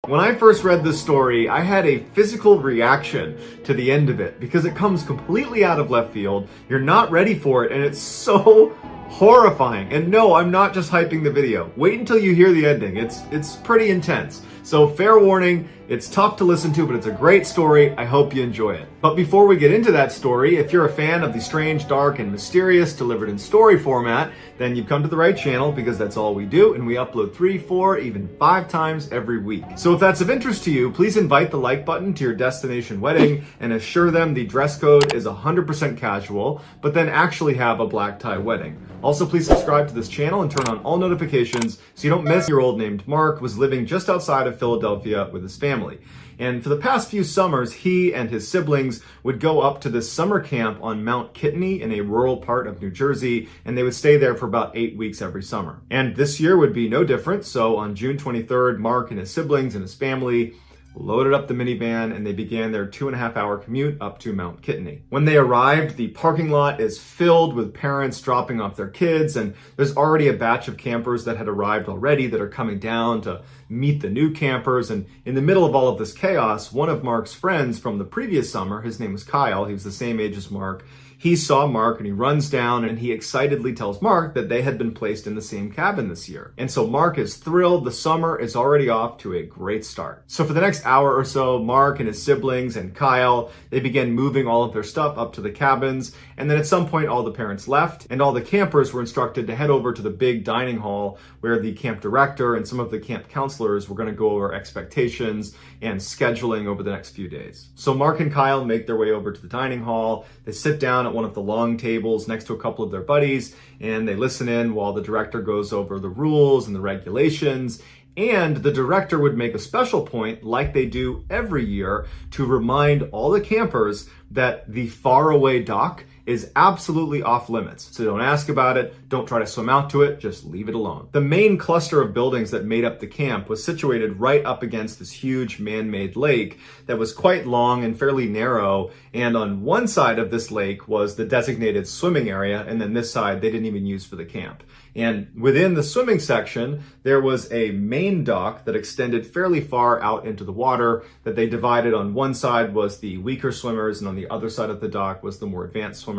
When I first read this story, I had a physical reaction to the end of it because it comes completely out of left field. You're not ready for it, and it's so horrifying. And no, I'm not just hyping the video. Wait until you hear the ending. It's pretty intense. So fair warning, it's tough to listen to, but it's a great story. I hope you enjoy it. But before we get into that story, if you're a fan of the strange, dark, and mysterious delivered in story format, then you've come to the right channel because that's all we do, and we upload 3, 4, even 5 times every week. So if that's of interest to you, please invite the like button to your destination wedding and assure them the dress code is 100% casual, but then actually have a black tie wedding. Also, please subscribe to this channel and turn on all notifications so you don't miss. Your old named Mark was living just outside of Philadelphia with his family. And for the past few summers, he and his siblings would go up to this summer camp on Mount Kitney in a rural part of New Jersey, and they would stay there for about 8 weeks every summer. And this year would be no different. So on June 23rd, Mark and his siblings and his family loaded up the minivan, and they began their 2.5-hour commute up to Mount Kitney. When they arrived, the parking lot is filled with parents dropping off their kids, and there's already a batch of campers that had arrived already that are coming down to meet the new campers. And in the middle of all of this chaos, one of Mark's friends from the previous summer, his name was Kyle, he was the same age as Mark, he saw Mark and he runs down and he excitedly tells Mark that they had been placed in the same cabin this year. And so Mark is thrilled. The summer is already off to a great start. So for the next hour or so, Mark and his siblings and Kyle, they began moving all of their stuff up to the cabins. And then at some point, all the parents left and all the campers were instructed to head over to the big dining hall where the camp director and some of the camp counselors were going to go over expectations and scheduling over the next few days. So Mark and Kyle make their way over to the dining hall. They sit down at one of the long tables next to a couple of their buddies, and they listen in while the director goes over the rules and the regulations. And the director would make a special point, like they do every year, to remind all the campers that the faraway dock is absolutely off limits. So don't ask about it, don't try to swim out to it, just leave it alone. The main cluster of buildings that made up the camp was situated right up against this huge man-made lake that was quite long and fairly narrow. And on one side of this lake was the designated swimming area, and then this side they didn't even use for the camp. And within the swimming section, there was a main dock that extended fairly far out into the water that they divided. On one side was the weaker swimmers, and on the other side of the dock was the more advanced swimmers.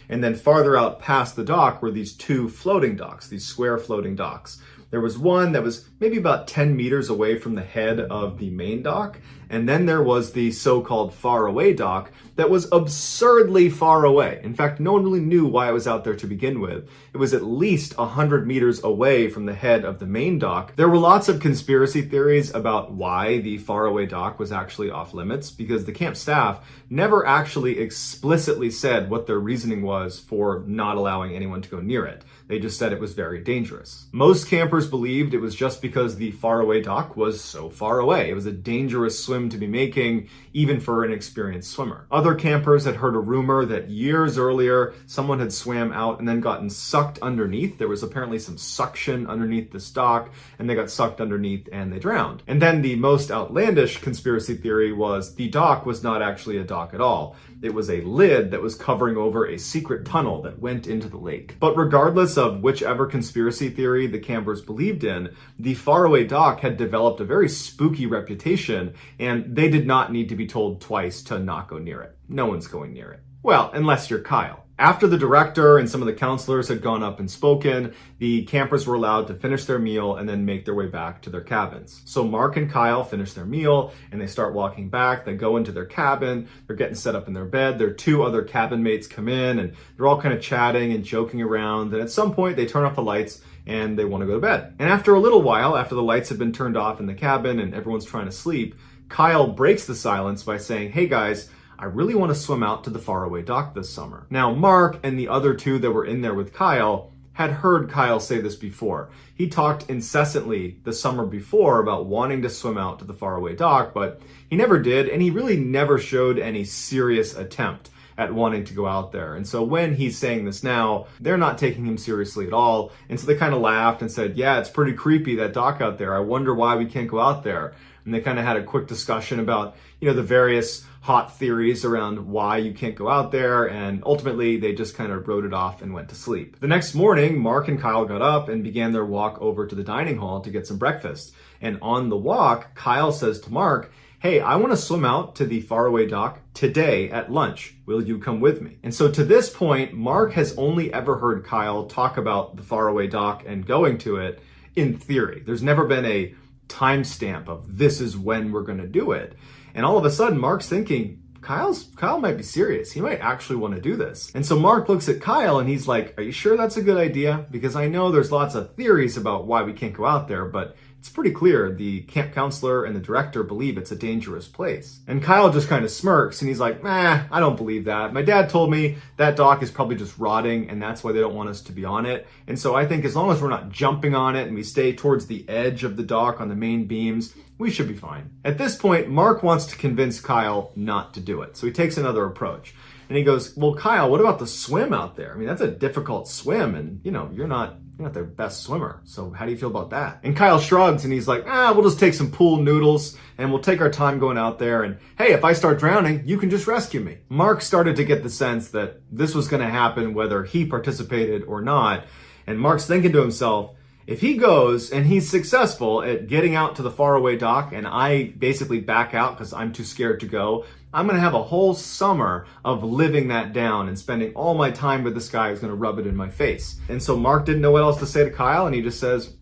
And then farther out past the dock were these 2 floating docks, these square floating docks. There was one that was maybe about 10 meters away from the head of the main dock. And then there was the so-called faraway dock that was absurdly far away. In fact, no one really knew why it was out there to begin with. It was at least 100 meters away from the head of the main dock. There were lots of conspiracy theories about why the faraway dock was actually off limits, because the camp staff never actually explicitly said what their reasoning was for not allowing anyone to go near it. They just said it was very dangerous. Most campers believed it was just because the faraway dock was so far away. It was a dangerous swim to be making, even for an experienced swimmer. Other campers had heard a rumor that years earlier, someone had swam out and then gotten sucked underneath. There was apparently some suction underneath this dock, and they got sucked underneath and they drowned. And then the most outlandish conspiracy theory was the dock was not actually a dock at all. It was a lid that was covering over a secret tunnel that went into the lake. But regardless of whichever conspiracy theory the campers believed in, the faraway dock had developed a very spooky reputation, and they did not need to be told twice to not go near it. No one's going near it. Well, unless you're Kyle. After the director and some of the counselors had gone up and spoken, the campers were allowed to finish their meal and then make their way back to their cabins. So Mark and Kyle finish their meal and they start walking back. They go into their cabin. They're getting set up in their bed. Their 2 other cabin mates come in and they're all kind of chatting and joking around. And at some point they turn off the lights and they want to go to bed. And after a little while, after the lights have been turned off in the cabin and everyone's trying to sleep, Kyle breaks the silence by saying, "Hey guys, I really want to swim out to the faraway dock this summer." Now, Mark and the other 2 that were in there with Kyle had heard Kyle say this before. He talked incessantly the summer before about wanting to swim out to the faraway dock, but he never did, and he really never showed any serious attempt at wanting to go out there. And so when he's saying this now, they're not taking him seriously at all. And so they kind of laughed and said, "Yeah, it's pretty creepy, that dock out there. I wonder why we can't go out there." and they kind of had a quick discussion about, the various hot theories around why you can't go out there, and ultimately they just kind of wrote it off and went to sleep. The next morning, Mark and Kyle got up and began their walk over to the dining hall to get some breakfast. And on the walk, Kyle says to Mark, "Hey, I want to swim out to the faraway dock today at lunch. Will you come with me?" And so to this point, Mark has only ever heard Kyle talk about the faraway dock and going to it in theory. There's never been a timestamp of this is when we're going to do it. And all of a sudden, Mark's thinking, Kyle might be serious. He might actually want to do this. And so Mark looks at Kyle and he's like, "Are you sure that's a good idea? Because I know there's lots of theories about why we can't go out there, but it's pretty clear the camp counselor and the director believe it's a dangerous place." And Kyle just kind of smirks and he's like, "I don't believe that. My dad told me that dock is probably just rotting and that's why they don't want us to be on it. And so I think as long as we're not jumping on it and we stay towards the edge of the dock on the main beams, we should be fine." At this point, Mark wants to convince Kyle not to do it. So he takes another approach. And he goes, "Well, Kyle, what about the swim out there? I mean, that's a difficult swim and, you're not their best swimmer. So how do you feel about that?" And Kyle shrugs and he's like, "We'll just take some pool noodles and we'll take our time going out there. And hey, if I start drowning, you can just rescue me." Mark started to get the sense that this was going to happen whether he participated or not. And Mark's thinking to himself, if he goes and he's successful at getting out to the faraway dock and I basically back out because I'm too scared to go, I'm going to have a whole summer of living that down and spending all my time with this guy who's going to rub it in my face. And so Mark didn't know what else to say to Kyle and he just says,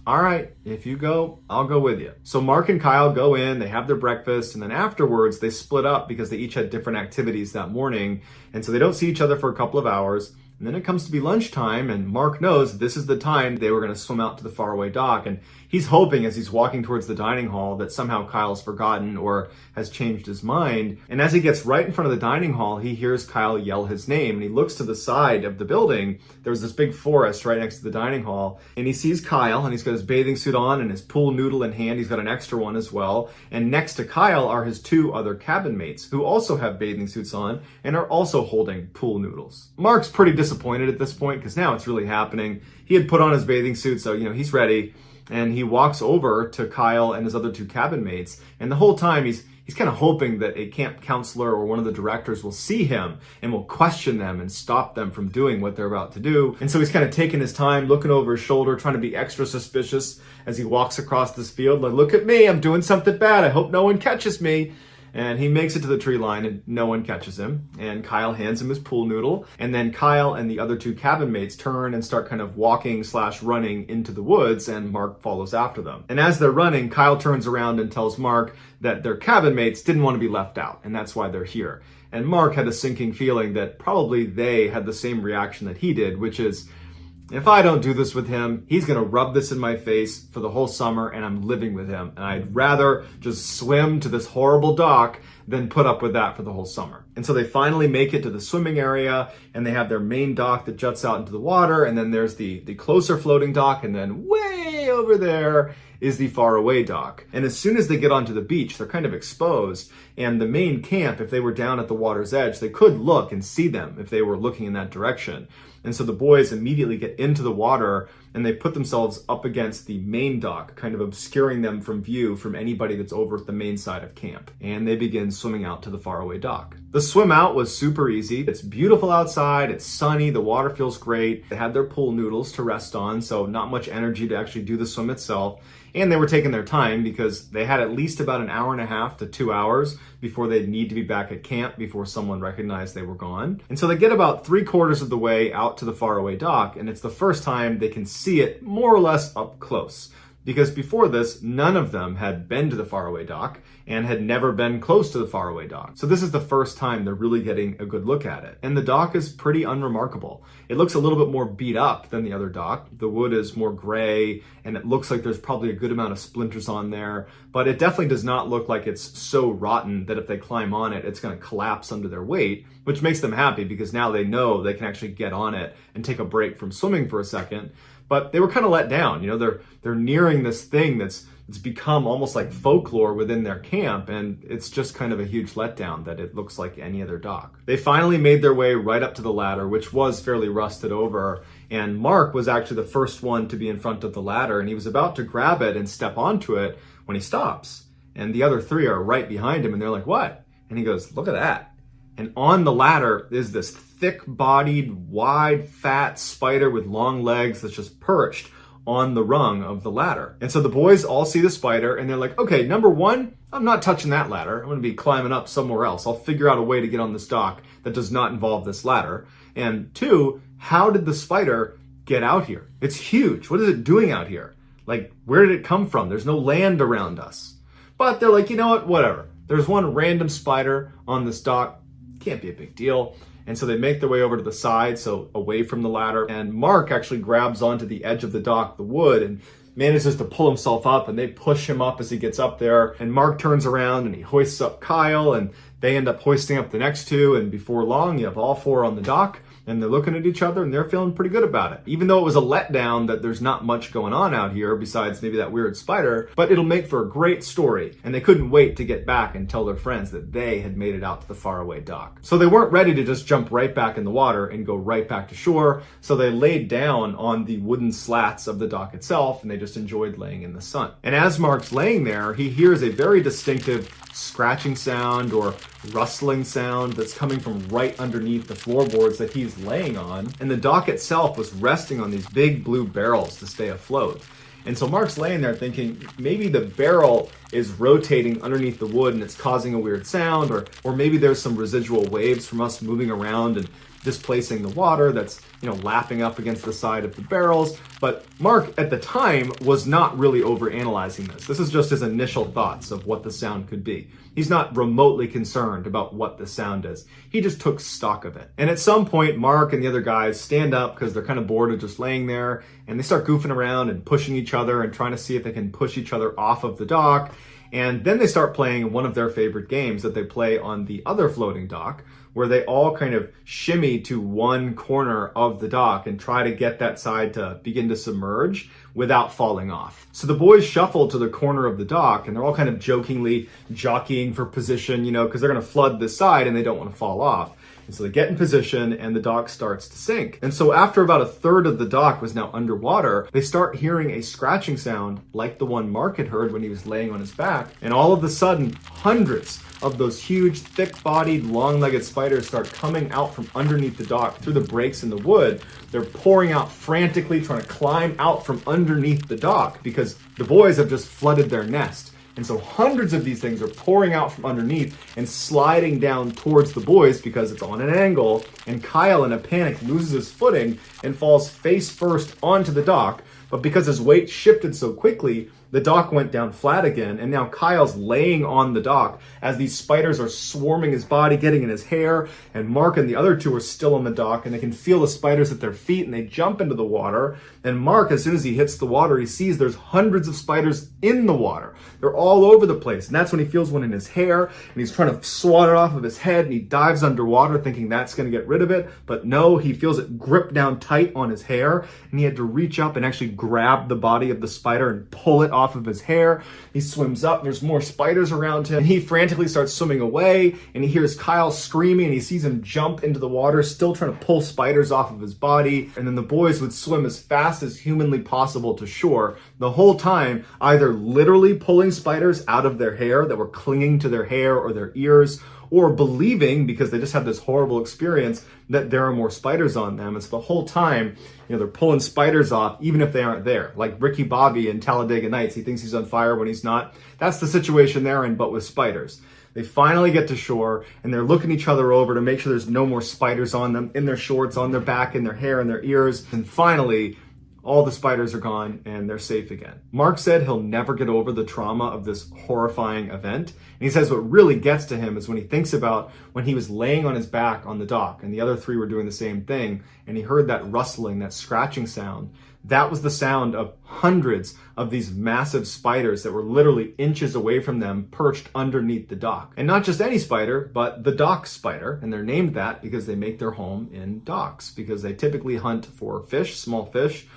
"All right, if you go, I'll go with you." So Mark and Kyle go in, they have their breakfast, and then afterwards they split up because they each had different activities that morning. And so they don't see each other for a couple of hours. And then it comes to be lunchtime, and Mark knows this is the time they were going to swim out to the faraway dock. And he's hoping as he's walking towards the dining hall that somehow Kyle's forgotten or has changed his mind. And as he gets right in front of the dining hall, he hears Kyle yell his name. And he looks to the side of the building. There's this big forest right next to the dining hall. And he sees Kyle, and he's got his bathing suit on and his pool noodle in hand. He's got an extra one as well. And next to Kyle are his two other cabin mates who also have bathing suits on and are also holding pool noodles. Mark's pretty disappointed at this point because now it's really happening. He had put on his bathing suit, so he's ready, and he walks over to Kyle and his other two cabin mates, and the whole time he's kind of hoping that a camp counselor or one of the directors will see him and will question them and stop them from doing what they're about to do. And so he's kind of taking his time, looking over his shoulder, trying to be extra suspicious as he walks across this field, like, "Look at me, I'm doing something bad, I hope no one catches me." And he makes it to the tree line and no one catches him. And Kyle hands him his pool noodle. And then Kyle and the other two cabin mates turn and start kind of walking/running into the woods, and Mark follows after them. And as they're running, Kyle turns around and tells Mark that their cabin mates didn't want to be left out, and that's why they're here. And Mark had a sinking feeling that probably they had the same reaction that he did, which is, if I don't do this with him, he's going to rub this in my face for the whole summer and I'm living with him. And I'd rather just swim to this horrible dock than put up with that for the whole summer. And so they finally make it to the swimming area and they have their main dock that juts out into the water. And then there's the closer floating dock. And then way over there is the faraway dock. And as soon as they get onto the beach, they're kind of exposed. And the main camp, if they were down at the water's edge, they could look and see them if they were looking in that direction. And so the boys immediately get into the water and they put themselves up against the main dock, kind of obscuring them from view from anybody that's over at the main side of camp. And they begin swimming out to the faraway dock. The swim out was super easy. It's beautiful outside, it's sunny, the water feels great. They had their pool noodles to rest on, so not much energy to actually do the swim itself. And they were taking their time because they had at least about an hour and a half to 2 hours before they'd need to be back at camp before someone recognized they were gone. And so they get about 3/4 of the way out to the faraway dock, and it's the first time they can see it more or less up close. Because before this, none of them had been to the faraway dock and had never been close to the faraway dock. So this is the first time they're really getting a good look at it. And the dock is pretty unremarkable. It looks a little bit more beat up than the other dock. The wood is more gray and it looks like there's probably a good amount of splinters on there, but it definitely does not look like it's so rotten that if they climb on it, it's going to collapse under their weight, which makes them happy because now they know they can actually get on it and take a break from swimming for a second. But they were kind of let down. They're nearing this thing that's become almost like folklore within their camp, and it's just kind of a huge letdown that it looks like any other dock. They finally made their way right up to the ladder, which was fairly rusted over, and Mark was actually the first one to be in front of the ladder, and he was about to grab it and step onto it when he stops. and the other three are right behind him, and they're like, what? And he goes, look at that. And on the ladder is this thick-bodied, wide, fat spider with long legs that's just perched on the rung of the ladder. And so the boys all see the spider, and they're like, okay, number one, I'm not touching that ladder. I'm gonna be climbing up somewhere else. I'll figure out a way to get on this dock that does not involve this ladder. And two, how did the spider get out here? It's huge. What is it doing out here? Like, where did it come from? There's no land around us. But they're like, you know what, whatever. There's one random spider on this dock. Can't be a big deal. And so they make their way over to the side, so away from the ladder. And Mark actually grabs onto the edge of the dock, the wood, and manages to pull himself up, and they push him up as he gets up there. And Mark turns around and he hoists up Kyle, and they end up hoisting up the next two. And before long, you have all four on the dock, and they're looking at each other and they're feeling pretty good about it. Even though it was a letdown that there's not much going on out here besides maybe that weird spider, but it'll make for a great story. And they couldn't wait to get back and tell their friends that they had made it out to the faraway dock. So they weren't ready to just jump right back in the water and go right back to shore. So they laid down on the wooden slats of the dock itself, and they just enjoyed laying in the sun. And as Mark's laying there, he hears a very distinctive scratching sound or rustling sound that's coming from right underneath the floorboards that he's laying on. And the dock itself was resting on these big blue barrels to stay afloat. And so Mark's laying there thinking maybe the barrel is rotating underneath the wood and it's causing a weird sound, or maybe there's some residual waves from us moving around and displacing the water that's, lapping up against the side of the barrels. But Mark at the time was not really overanalyzing this. This is just his initial thoughts of what the sound could be. He's not remotely concerned about what the sound is. He just took stock of it. And at some point, Mark and the other guys stand up because they're kind of bored of just laying there, and they start goofing around and pushing each other and trying to see if they can push each other off of the dock. And then they start playing one of their favorite games that they play on the other floating dock, where they all kind of shimmy to one corner of the dock and try to get that side to begin to submerge without falling off. So the boys shuffle to the corner of the dock, and they're all kind of jokingly jockeying for position, because they're going to flood this side and they don't want to fall off. And so they get in position and the dock starts to sink. And so after about a third of the dock was now underwater, they start hearing a scratching sound like the one Mark had heard when he was laying on his back. And all of a sudden, hundreds of those huge, thick-bodied, long-legged spiders start coming out from underneath the dock through the breaks in the wood. They're pouring out frantically, trying to climb out from underneath the dock because the boys have just flooded their nest. And so hundreds of these things are pouring out from underneath and sliding down towards the boys because it's on an angle. And Kyle, in a panic, loses his footing and falls face first onto the dock. But because his weight shifted so quickly, the dock went down flat again, and now Kyle's laying on the dock as these spiders are swarming his body, getting in his hair, and Mark and the other two are still on the dock, and they can feel the spiders at their feet, and they jump into the water. And Mark, as soon as he hits the water, he sees there's hundreds of spiders in the water. They're all over the place, and that's when he feels one in his hair, and he's trying to swat it off of his head, and he dives underwater thinking that's going to get rid of it, but no, he feels it grip down tight on his hair, and he had to reach up and actually grab the body of the spider and pull it off of his hair. He swims up, there's more spiders around him, and he frantically starts swimming away, and he hears Kyle screaming, and he sees him jump into the water, still trying to pull spiders off of his body. And then the boys would swim as fast as humanly possible to shore, the whole time either literally pulling spiders out of their hair that were clinging to their hair or their ears, or believing, because they just had this horrible experience, that there are more spiders on them. And so the whole time, they're pulling spiders off, even if they aren't there. Like Ricky Bobby in Talladega Nights, he thinks he's on fire when he's not. That's the situation they're in, but with spiders. They finally get to shore, and they're looking each other over to make sure there's no more spiders on them, in their shorts, on their back, in their hair, in their ears. And finally, all the spiders are gone and they're safe again. Mark said he'll never get over the trauma of this horrifying event. And he says what really gets to him is when he thinks about when he was laying on his back on the dock and the other three were doing the same thing, and he heard that rustling, that scratching sound. That was the sound of hundreds of these massive spiders that were literally inches away from them, perched underneath the dock. And not just any spider, but the dock spider. And they're named that because they make their home in docks, because they typically hunt for fish, small fish,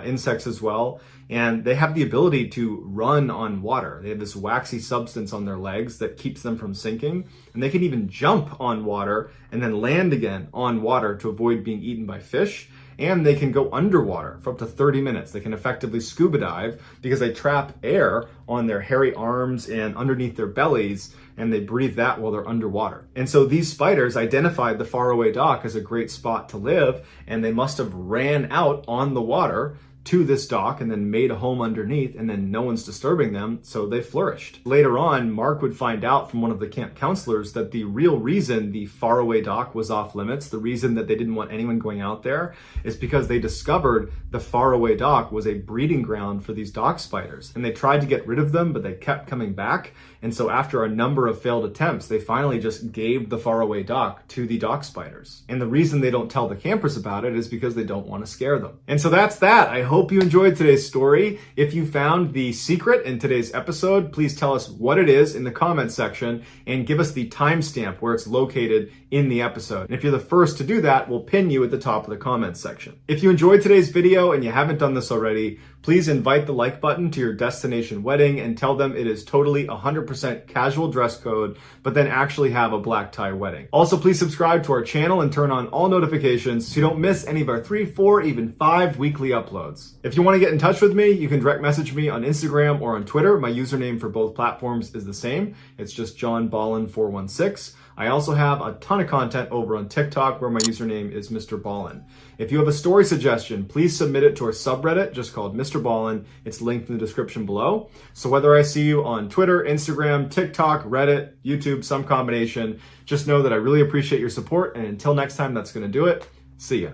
insects as well, and they have the ability to run on water. They have this waxy substance on their legs that keeps them from sinking, and they can even jump on water and then land again on water to avoid being eaten by fish. and they can go underwater for up to 30 minutes. They can effectively scuba dive because they trap air on their hairy arms and underneath their bellies, and they breathe that while they're underwater. And so these spiders identified the faraway dock as a great spot to live, and they must have ran out on the water to this dock and then made a home underneath, and then no one's disturbing them, so they flourished. Later on, Mark would find out from one of the camp counselors that the real reason the faraway dock was off limits, the reason that they didn't want anyone going out there, is because they discovered the faraway dock was a breeding ground for these dock spiders. And they tried to get rid of them, but they kept coming back. And so after a number of failed attempts, they finally just gave the faraway dock to the dock spiders. And the reason they don't tell the campers about it is because they don't want to scare them. And so that's that. I hope you enjoyed today's story. If you found the secret in today's episode, please tell us what it is in the comments section and give us the timestamp where it's located in the episode. And if you're the first to do that, we'll pin you at the top of the comments section. If you enjoyed today's video and you haven't done this already, please invite the like button to your destination wedding and tell them it is totally 100% casual dress code, but then actually have a black tie wedding. Also, please subscribe to our channel and turn on all notifications so you don't miss any of our 3, 4, even 5 weekly uploads. If you want to get in touch with me, you can direct message me on Instagram or on Twitter. My username for both platforms is the same. It's just JohnBallin416. I also have a ton of content over on TikTok where my username is Mr. Ballin. If you have a story suggestion, please submit it to our subreddit just called Mr. Ballin. It's linked in the description below. So whether I see you on Twitter, Instagram, TikTok, Reddit, YouTube, some combination, just know that I really appreciate your support. And until next time, that's going to do it. See ya.